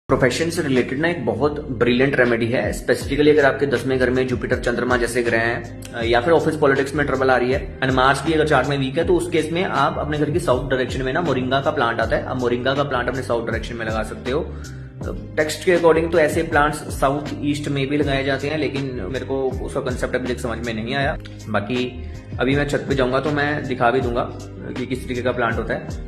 Profession से related ना एक बहुत ब्रिलियंट रेमेडी है। स्पेसिफिकली अगर आपके 10वें घर में जुपिटर चंद्रमा जैसे ग्रह हैं या फिर ऑफिस पॉलिटिक्स में ट्रबल आ रही है एंड मार्स भी अगर चार्ट में वीक है, तो उस केस में आप अपने घर की साउथ डायरेक्शन में ना मोरिंगा का प्लांट आता है। आप मोरिंगा का प्लांट अपने साउथ डायरेक्शन में लगा सकते हो। टेक्स्ट के अकॉर्डिंग तो ऐसे प्लांट्स साउथ ईस्ट में भी लगाए जाते हैं, लेकिन मेरे को उसका कंसेप्ट अभी तक समझ में नहीं आया। बाकी अभी मैं छत पे जाऊंगा तो मैं दिखा भी दूंगा कि किस तरीके का प्लांट होता है।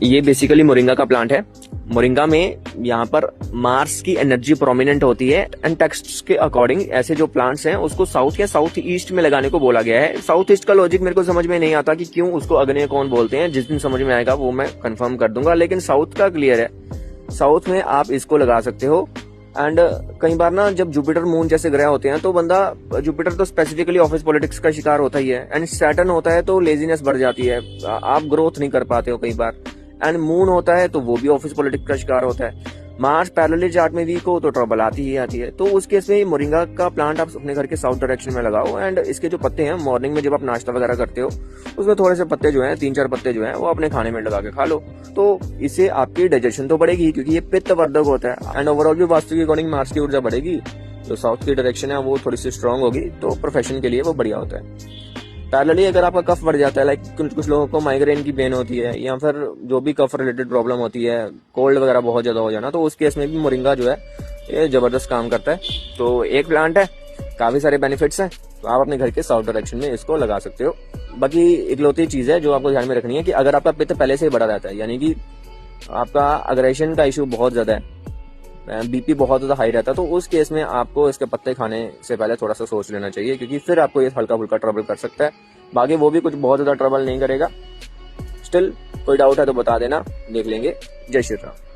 ये बेसिकली मोरिंगा का प्लांट है। मोरिंगा में यहाँ पर मार्स की एनर्जी प्रोमिनेंट होती है एंड टेक्स्ट के अकॉर्डिंग ऐसे जो प्लांट्स हैं उसको साउथ या साउथ ईस्ट में लगाने को बोला गया है। साउथ ईस्ट का लॉजिक मेरे को समझ में नहीं आता कि क्यों उसको अग्नेय कोण बोलते हैं। जिस दिन समझ में आएगा वो मैं कंफर्म कर दूंगा, लेकिन साउथ का क्लियर है। साउथ में आप इसको लगा सकते हो। एंड कई बार ना जब जुपिटर मून जैसे ग्रह होते हैं तो बंदा, जुपिटर तो स्पेसिफिकली ऑफिस पॉलिटिक्स का शिकार होता ही है एंड सैटर्न होता है तो लेजीनेस बढ़ जाती है, आप ग्रोथ नहीं कर पाते हो कई बार। एंड मून होता है तो वो भी ऑफिस पॉलिटिक्स का शिकार होता है। मार्स पैरेलल चार्ट में वीक हो तो ट्रबल आती ही आती है। तो उस केस में मोरिंगा का प्लांट आप अपने घर के साउथ डायरेक्शन में लगाओ एंड इसके जो पत्ते हैं मॉर्निंग में जब आप नाश्ता वगैरह करते हो उसमें थोड़े से पत्ते जो हैं, 3-4 पत्ते जो हैं वो अपने खाने में लगा के खा लो। तो इससे आपकी डाइजेशन तो बढ़ेगी क्योंकि ये पित्त वर्धक होता है एंड ओवरऑल भी वास्तु के अकॉर्डिंग मार्स की ऊर्जा बढ़ेगी। जो साउथ की डायरेक्शन है वो थोड़ी सी स्ट्रांग होगी, तो प्रोफेशन के लिए वो बढ़िया होता है। पैरेलली अगर आपका कफ बढ़ जाता है, लाइक कुछ लोगों को माइग्रेन की पेन होती है या फिर जो भी कफ रिलेटेड प्रॉब्लम होती है, कोल्ड वगैरह बहुत ज्यादा हो जाना, तो उस केस में भी मोरिंगा जो है ये जबरदस्त काम करता है। तो एक प्लांट है, काफी सारे बेनिफिट्स हैं, तो आप अपने घर के साउथ डायरेक्शन में इसको लगा सकते हो। बाकी इकलौती चीज है जो आपको ध्यान में रखनी है कि अगर आपका पित्त पहले से ही बढ़ा रहता है, यानी कि आपका अग्रेशन का इशू बहुत ज्यादा है, बीपी बहुत ज्यादा हाई रहता है, तो उस केस में आपको इसके पत्ते खाने से पहले थोड़ा सा सोच लेना चाहिए, क्योंकि फिर आपको ये हल्का फुल्का ट्रबल कर सकता है। बाकी वो भी कुछ बहुत ज्यादा ट्रबल नहीं करेगा। स्टिल कोई डाउट है तो बता देना, देख लेंगे। जय श्री राम।